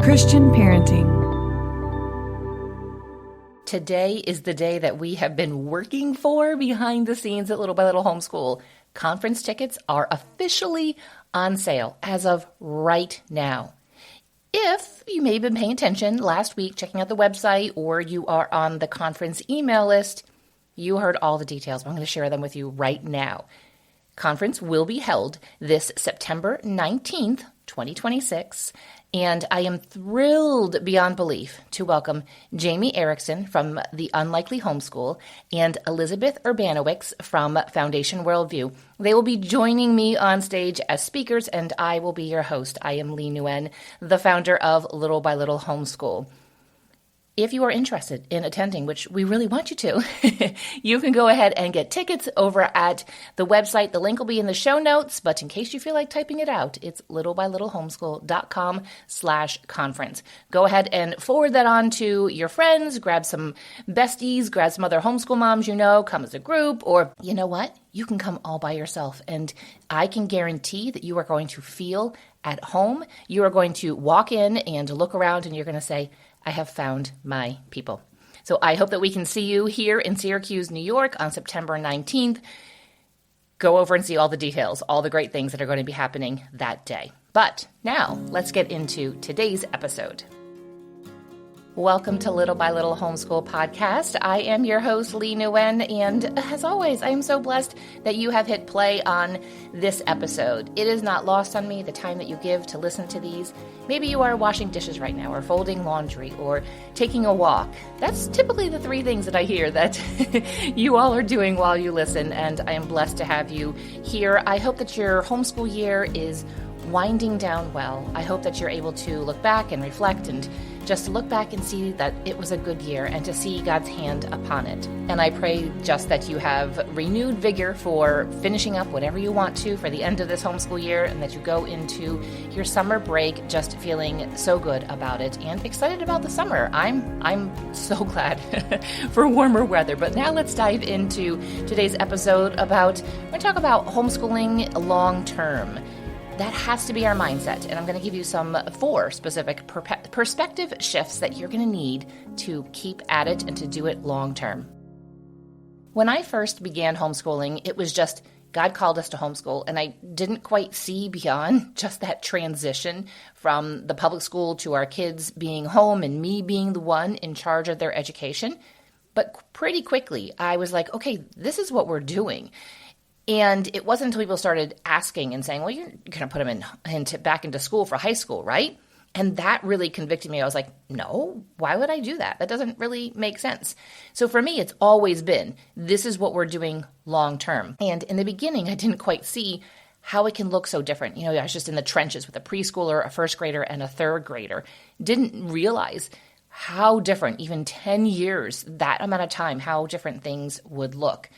Christian Parenting. Today is the day that we have been working for behind the scenes at Little by Little Homeschool. Conference tickets are officially on sale as of right now. If you may have been paying attention last week, checking out the website, or you are on the conference email list, you heard all the details. I'm going to share them with you right now. Conference will be held this September 19th, 2026, and I am thrilled beyond belief to welcome Jamie Erickson from The Unlikely Homeschool and Elizabeth Urbanowicz from Foundation Worldview. They will be joining me on stage as speakers, and I will be your host. I am Leigh Nguyen, the founder of Little by Little Homeschool. If you are interested in attending, which we really want you to, you can go ahead and get tickets over at the website. The link will be in the show notes, but in case you feel like typing it out, it's littlebylittlehomeschool.com/conference. Go ahead and forward that on to your friends, grab some besties, grab some other homeschool moms you know, come as a group, or you know what? You can come all by yourself, and I can guarantee that you are going to feel at home. You are going to walk in and look around, and you're going to say, I have found my people. So I hope that we can see you here in Syracuse, New York on September 19th. Go over and see all the details, all the great things that are going to be happening that day. But now let's get into today's episode. Welcome to Little by Little Homeschool Podcast. I am your host, Leigh Nguyen, and as always, I am so blessed that you have hit play on this episode. It is not lost on me the time that you give to listen to these. Maybe you are washing dishes right now, or folding laundry, or taking a walk. That's typically the three things that I hear that you all are doing while you listen, and I am blessed to have you here. I hope that your homeschool year is winding down well. I hope that you're able to look back and reflect and just look back and see that it was a good year and to see God's hand upon it. And I pray just that you have renewed vigor for finishing up whatever you want to for the end of this homeschool year, and that you go into your summer break just feeling so good about it and excited about the summer. I'm so glad for warmer weather. But now let's dive into today's episode we're going to talk about homeschooling long term. That has to be our mindset, and I'm going to give you some 4 specific perspective shifts that you're going to need to keep at it and to do it long term. When I first began homeschooling, it was just God called us to homeschool, and I didn't quite see beyond just that transition from the public school to our kids being home and me being the one in charge of their education. But pretty quickly, I was like, okay, this is what we're doing. And it wasn't until people started asking and saying, well, you're going to put them back into school for high school, right? And that really convicted me. I was like, no, why would I do that? That doesn't really make sense. So for me, it's always been, this is what we're doing long term. And in the beginning, I didn't quite see how it can look so different. You know, I was just in the trenches with a preschooler, a first grader, and a third grader. Didn't realize how different, even 10 years, that amount of time, how different things would look.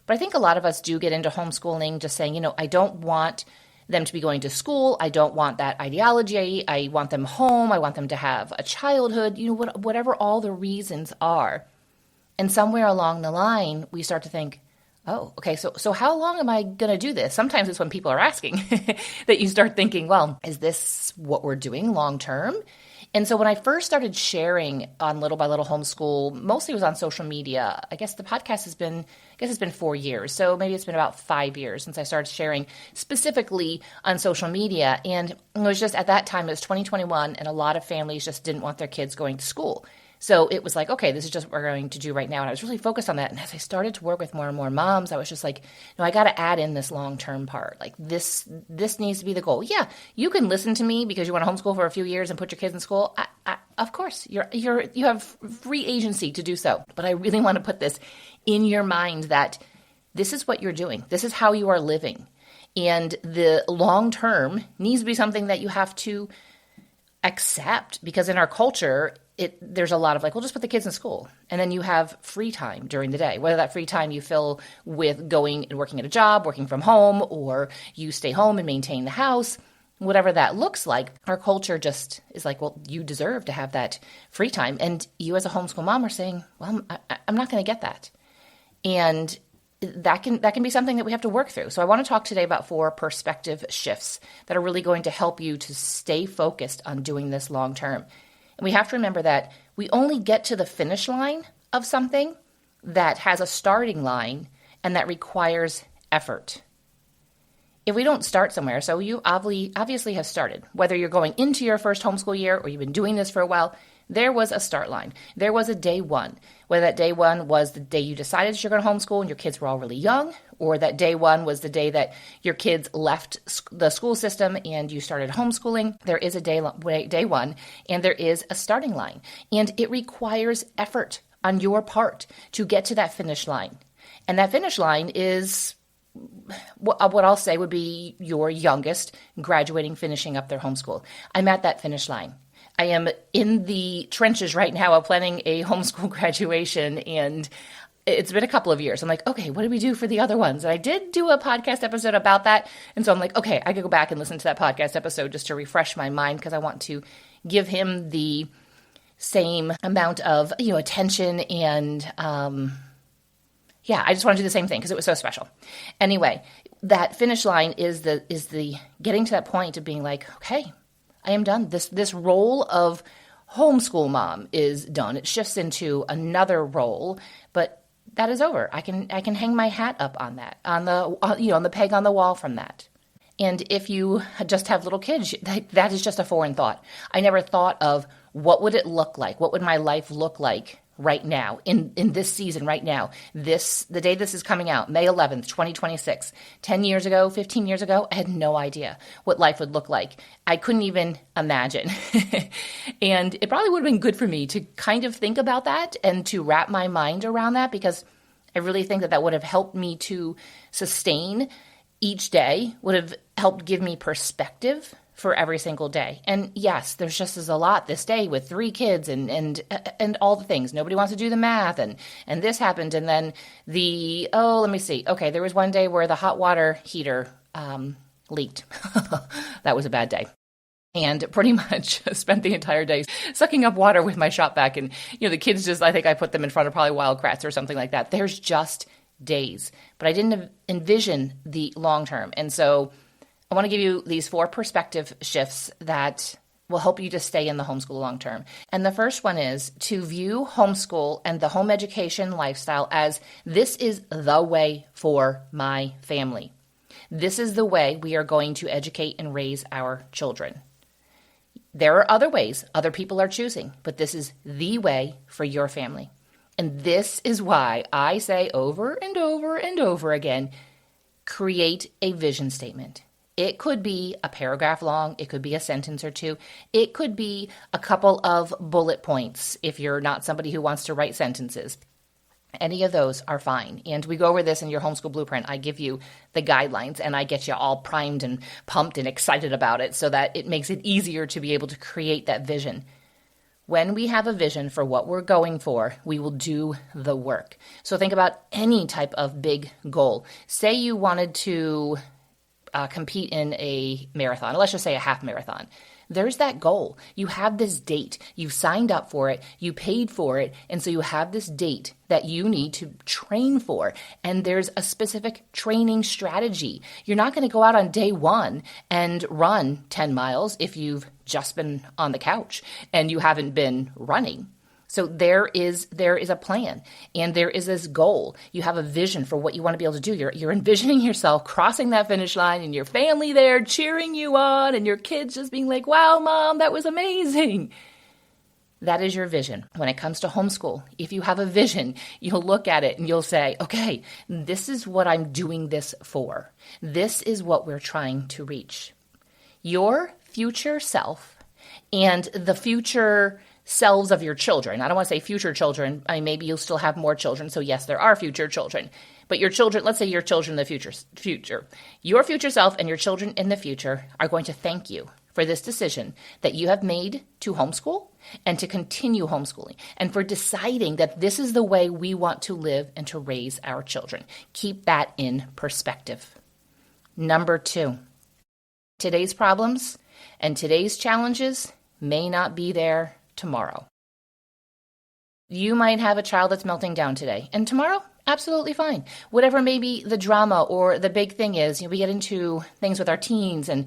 But I think a lot of us do get into homeschooling just saying, I don't want them to be going to school. I don't want that ideology. I want them home. I want them to have a childhood, whatever all the reasons are. And somewhere along the line, we start to think, oh, okay, so how long am I going to do this? Sometimes it's when people are asking that you start thinking, well, is this what we're doing long term? And so when I first started sharing on Little by Little Homeschool, mostly it was on social media. I guess the podcast it's been 4 years. So maybe it's been about 5 years since I started sharing specifically on social media. And it was just at that time, it was 2021, and a lot of families just didn't want their kids going to school. So it was like, okay, this is just what we're going to do right now. And I was really focused on that. And as I started to work with more and more moms, I was just like, no, I got to add in this long-term part. Like this needs to be the goal. Yeah, you can listen to me because you want to homeschool for a few years and put your kids in school. Of course, you have free agency to do so. But I really want to put this in your mind that this is what you're doing. This is how you are living. And the long-term needs to be something that you have to accept, because in our culture, there's a lot of like, well, just put the kids in school. And then you have free time during the day, whether that free time you fill with going and working at a job, working from home, or you stay home and maintain the house, whatever that looks like. Our culture just is like, well, you deserve to have that free time. And you as a homeschool mom are saying, well, I'm not going to get that. And that can be something that we have to work through. So I want to talk today about 4 perspective shifts that are really going to help you to stay focused on doing this long term. And we have to remember that we only get to the finish line of something that has a starting line and that requires effort. If we don't start somewhere, so you obviously have started, whether you're going into your first homeschool year or you've been doing this for a while, there was a start line. There was a day one, whether that day one was the day you decided you're going to homeschool and your kids were all really young, or that day one was the day that your kids left the school system and you started homeschooling. There is a day one, and there is a starting line. And it requires effort on your part to get to that finish line. And that finish line is what I'll say would be your youngest graduating, finishing up their homeschool. I'm at that finish line. I am in the trenches right now of planning a homeschool graduation, and it's been a couple of years. I'm like, okay, what do we do for the other ones? And I did do a podcast episode about that. And so I'm like, okay, I could go back and listen to that podcast episode just to refresh my mind, because I want to give him the same amount of, attention and, I just want to do the same thing because it was so special. Anyway, that finish line is the getting to that point of being like, okay, I am done. This role of homeschool mom is done. It shifts into another role, but that is over. I can hang my hat up on that, on the peg on the wall from that. And if you just have little kids, that is just a foreign thought. I never thought of what would it look like? What would my life look like right now, in this season right now? The day this is coming out, May 11th, 2026. 10 years ago, 15 years ago, I had no idea what life would look like. I couldn't even imagine. And it probably would have been good for me to kind of think about that and to wrap my mind around that, because I really think that would have helped me to sustain each day, would have helped give me perspective for every single day. And yes, there's just as a lot this day with 3 kids and all the things. Nobody wants to do the math, and this happened, and then let me see. Okay, there was one day where the hot water heater leaked. That was a bad day. And pretty much spent the entire day sucking up water with my shop vac. And, the kids I think I put them in front of probably Wild Kratts or something like that. There's just days. But I didn't envision the long term. And so I want to give you these 4 perspective shifts that will help you to stay in the homeschool long term. And the first one is to view homeschool and the home education lifestyle as this is the way for my family. This is the way we are going to educate and raise our children. There are other ways other people are choosing, but this is the way for your family. And this is why I say over and over and over again, create a vision statement. It could be a paragraph long. It could be a sentence or 2. It could be a couple of bullet points if you're not somebody who wants to write sentences. Any of those are fine. And we go over this in your homeschool blueprint. I give you the guidelines and I get you all primed and pumped and excited about it so that it makes it easier to be able to create that vision. When we have a vision for what we're going for, we will do the work. So think about any type of big goal. Say you wanted to compete in a marathon, or let's just say a half marathon. There's that goal. You have this date. You've signed up for it. You paid for it. And so you have this date that you need to train for. And there's a specific training strategy. You're not going to go out on day one and run 10 miles if you've just been on the couch and you haven't been running. So there is a plan, and there is this goal. You have a vision for what you want to be able to do. You're envisioning yourself crossing that finish line and your family there cheering you on and your kids just being like, wow, Mom, that was amazing. That is your vision. When it comes to homeschool, if you have a vision, you'll look at it and you'll say, okay, this is what I'm doing this for. This is what we're trying to reach. Your future self and the future selves of your children. I don't want to say future children. Maybe you'll still have more children. So yes, there are future children. But your children, let's say your children in the future. Your future self and your children in the future are going to thank you for this decision that you have made to homeschool and to continue homeschooling, and for deciding that this is the way we want to live and to raise our children. Keep that in perspective. Number 2, today's problems and today's challenges may not be there tomorrow. You might have a child that's melting down today, and tomorrow Absolutely fine. Whatever maybe the drama or the big thing is, we get into things with our teens, and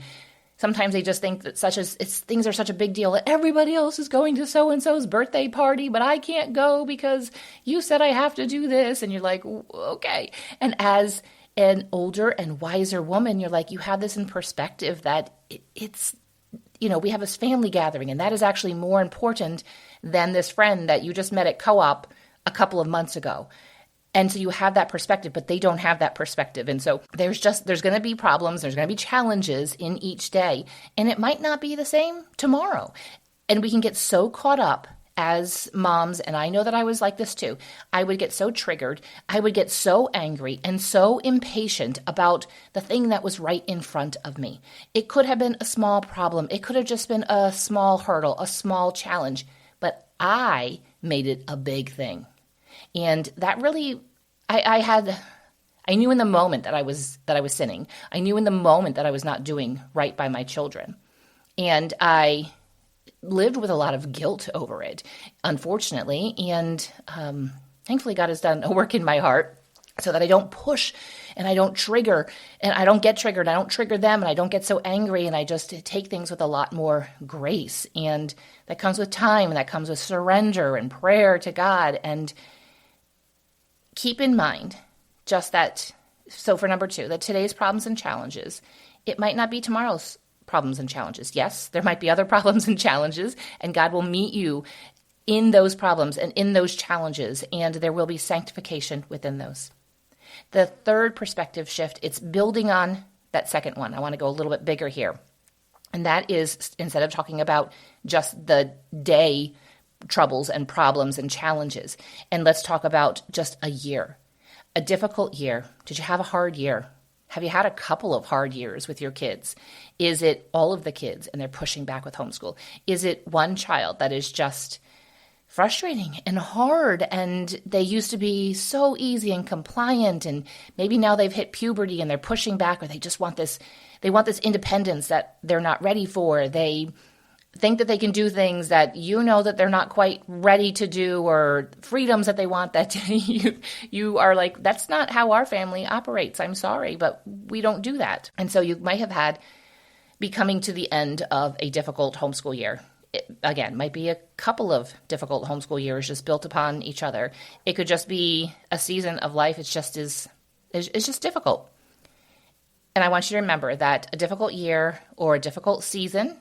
sometimes they just think that things are such a big deal that everybody else is going to so-and-so's birthday party, but I can't go because you said I have to do this. And you're like, okay. And as an older and wiser woman, you're like, you have this in perspective that it's, we have this family gathering, and that is actually more important than this friend that you just met at co-op a couple of months ago. And so you have that perspective, but they don't have that perspective. And so there's going to be problems. There's going to be challenges in each day. And it might not be the same tomorrow. And we can get so caught up as moms, and I know that I was like this too. I would get so triggered. I would get so angry and so impatient about the thing that was right in front of me. It could have been a small problem. It could have just been a small hurdle, a small challenge. But I made it a big thing. And that really, I knew in the moment that I was sinning. I knew in the moment that I was not doing right by my children. And I lived with a lot of guilt over it, unfortunately. And thankfully, God has done a work in my heart so that I don't push and I don't trigger and I don't get triggered. I don't trigger them and I don't get so angry, and I just take things with a lot more grace. And that comes with time, and that comes with surrender and prayer to God. And keep in mind just that, so for number 2, that today's problems and challenges, it might not be tomorrow's problems and challenges. Yes, there might be other problems and challenges, and God will meet you in those problems and in those challenges, and there will be sanctification within those. The third perspective shift, it's building on that second one. I want to go a little bit bigger here. And that is, instead of talking about just the day troubles and problems and challenges. And let's talk about just a year, a difficult year. Did you have a hard year? Have you had a couple of hard years with your kids? Is it all of the kids and they're pushing back with homeschool? Is it one child that is just frustrating and hard, and they used to be so easy and compliant, and maybe now they've hit puberty and they're pushing back, or they just want this independence that they're not ready for. They think that they can do things that that they're not quite ready to do, or freedoms that they want that you are like, that's not how our family operates. I'm sorry, but we don't do that. And so you might have be coming to the end of a difficult homeschool year. It, again, might be a couple of difficult homeschool years just built upon each other. It could just be a season of life. It's just difficult. And I want you to remember that a difficult year or a difficult season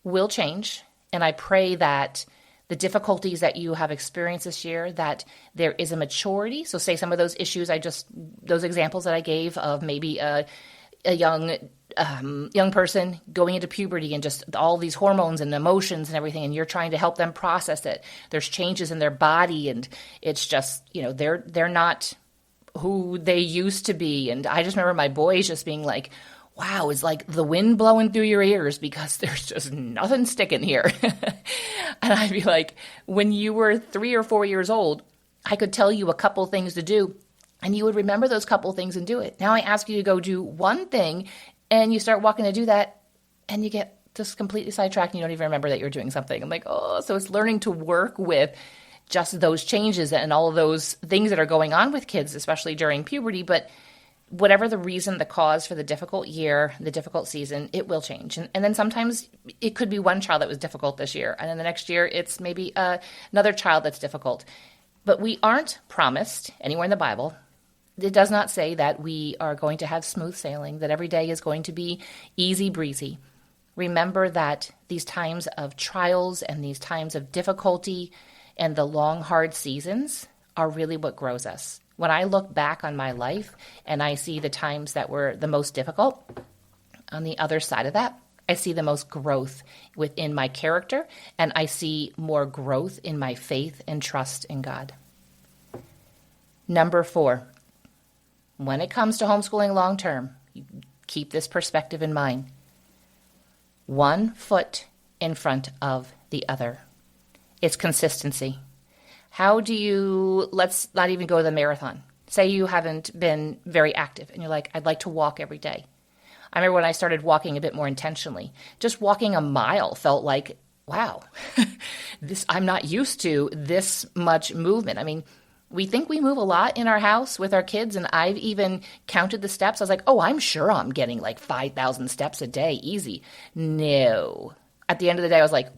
will change. And I pray that the difficulties that you have experienced this year, that there is a maturity. So say some of those issues, those examples that I gave of maybe a young person going into puberty and just all these hormones and emotions and everything, and you're trying to help them process it. There's changes in their body, and it's just, they're not who they used to be. And I just remember my boys just being like, wow, it's like the wind blowing through your ears because there's just nothing sticking here. And I'd be like, when you were 3 or 4 years old, I could tell you a couple things to do, and you would remember those couple things and do it. Now I ask you to go do one thing, and you start walking to do that, and you get just completely sidetracked, and you don't even remember that you're doing something. I'm like, so it's learning to work with just those changes and all of those things that are going on with kids, especially during puberty. But whatever the reason, the cause for the difficult year, the difficult season, it will change. And then sometimes it could be one child that was difficult this year, and then the next year it's maybe another child that's difficult. But we aren't promised anywhere in the Bible. It does not say that we are going to have smooth sailing, that every day is going to be easy breezy. Remember that these times of trials and these times of difficulty and the long, hard seasons are really what grows us. When I look back on my life and I see the times that were the most difficult, on the other side of that, I see the most growth within my character, and I see more growth in my faith and trust in God. Number 4, when it comes to homeschooling long term, keep this perspective in mind. One foot in front of the other. It's consistency. Let's not even go to the marathon. Say you haven't been very active and you're like, I'd like to walk every day. I remember when I started walking a bit more intentionally, just walking a mile felt like, wow, I'm not used to this much movement. I mean, We think we move a lot in our house with our kids, and I've even counted the steps. I was like, oh, I'm sure I'm getting like 5,000 steps a day, easy. No. At the end of the day, I was like,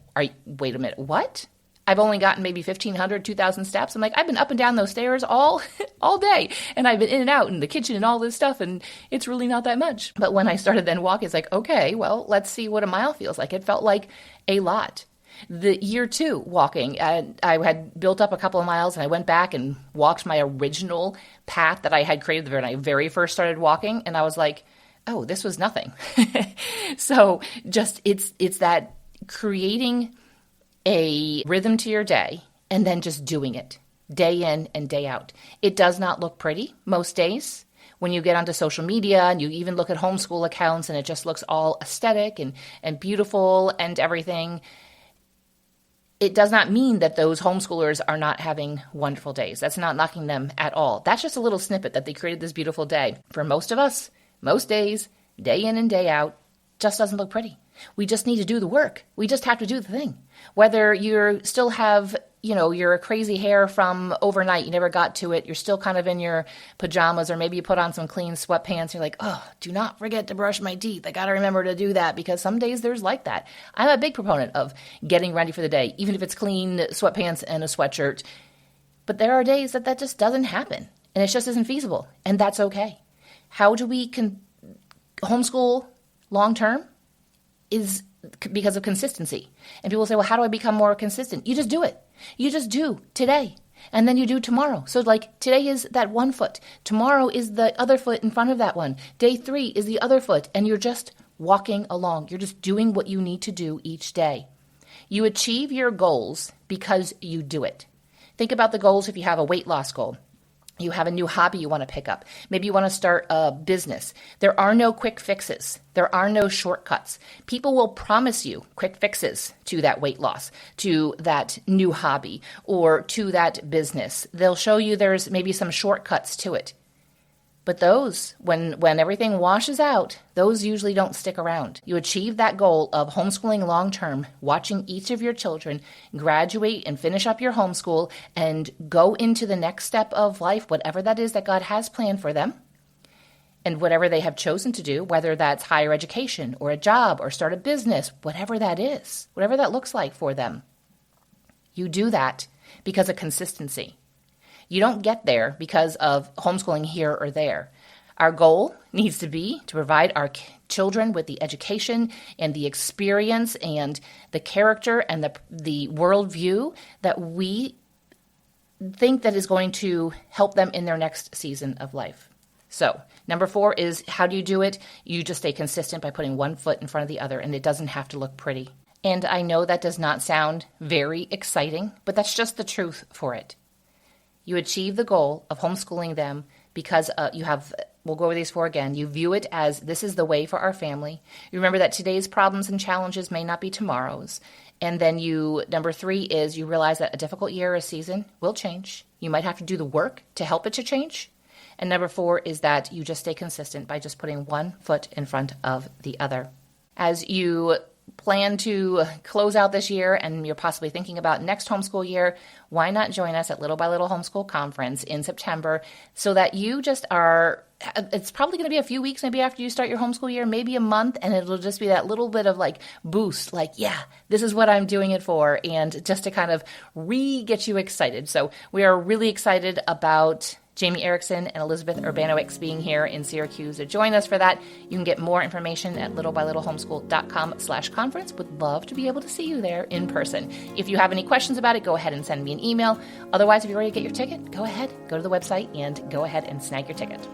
wait a minute, what? I've only gotten maybe 1,500, 2,000 steps. I'm like, I've been up and down those stairs all day, and I've been in and out in the kitchen and all this stuff, and it's really not that much. But when I started then walking, it's like, okay, well, let's see what a mile feels like. It felt like a lot. The year 2 walking, I had built up a couple of miles, and I went back and walked my original path that I had created when I very first started walking, and I was like, oh, this was nothing. So just it's that creating a rhythm to your day and then just doing it day in and day out. It does not look pretty most days. When you get onto social media and you even look at homeschool accounts and it just looks all aesthetic and beautiful and everything, it does not mean that those homeschoolers are not having wonderful days. That's not knocking them at all. That's just a little snippet that they created this beautiful day. For most of us, most days, day in and day out, just doesn't look pretty. We just need to do the work. We just have to do the thing. Whether you still have, your crazy hair from overnight, you never got to it, you're still kind of in your pajamas, or maybe you put on some clean sweatpants, you're like, oh, do not forget to brush my teeth. I got to remember to do that, because some days there's like that. I'm a big proponent of getting ready for the day, even if it's clean sweatpants and a sweatshirt. But there are days that just doesn't happen, and it just isn't feasible, and that's okay. How do we homeschool long term? Is because of consistency. And people say, well, how do I become more consistent? You just do it. You just do today. And then you do tomorrow. So like today is that one foot. Tomorrow is the other foot in front of that one. Day 3 is the other foot. And you're just walking along. You're just doing what you need to do each day. You achieve your goals because you do it. Think about the goals if you have a weight loss goal. You have a new hobby you want to pick up. Maybe you want to start a business. There are no quick fixes. There are no shortcuts. People will promise you quick fixes to that weight loss, to that new hobby, or to that business. They'll show you there's maybe some shortcuts to it. But those, when everything washes out, those usually don't stick around. You achieve that goal of homeschooling long-term, watching each of your children graduate and finish up your homeschool and go into the next step of life, whatever that is that God has planned for them, and whatever they have chosen to do, whether that's higher education or a job or start a business, whatever that is, whatever that looks like for them. You do that because of consistency. You don't get there because of homeschooling here or there. Our goal needs to be to provide our children with the education and the experience and the character and the worldview that we think that is going to help them in their next season of life. So, number 4 is, how do you do it? You just stay consistent by putting one foot in front of the other, and it doesn't have to look pretty. And I know that does not sound very exciting, but that's just the truth for it. You achieve the goal of homeschooling them because we'll go over these 4 again. You view it as, this is the way for our family. You remember that today's problems and challenges may not be tomorrow's. And then number 3 is you realize that a difficult year or season will change. You might have to do the work to help it to change. And number 4 is that you just stay consistent by just putting one foot in front of the other. As you plan to close out this year and you're possibly thinking about next homeschool year, why not join us at Little by Little Homeschool Conference in September, so that you just it's probably going to be a few weeks maybe after you start your homeschool year, maybe a month, and it'll just be that little bit of like boost, like, yeah, this is what I'm doing it for, and just to kind of get you excited. So we are really excited about Jamie Erickson and Elizabeth Urbanowicz being here in Syracuse to join us for that. You can get more information at littlebylittlehomeschool.com/conference. Would love to be able to see you there in person. If you have any questions about it, go ahead and send me an email. Otherwise, if you're ready to get your ticket, go ahead, go to the website and go ahead and snag your ticket.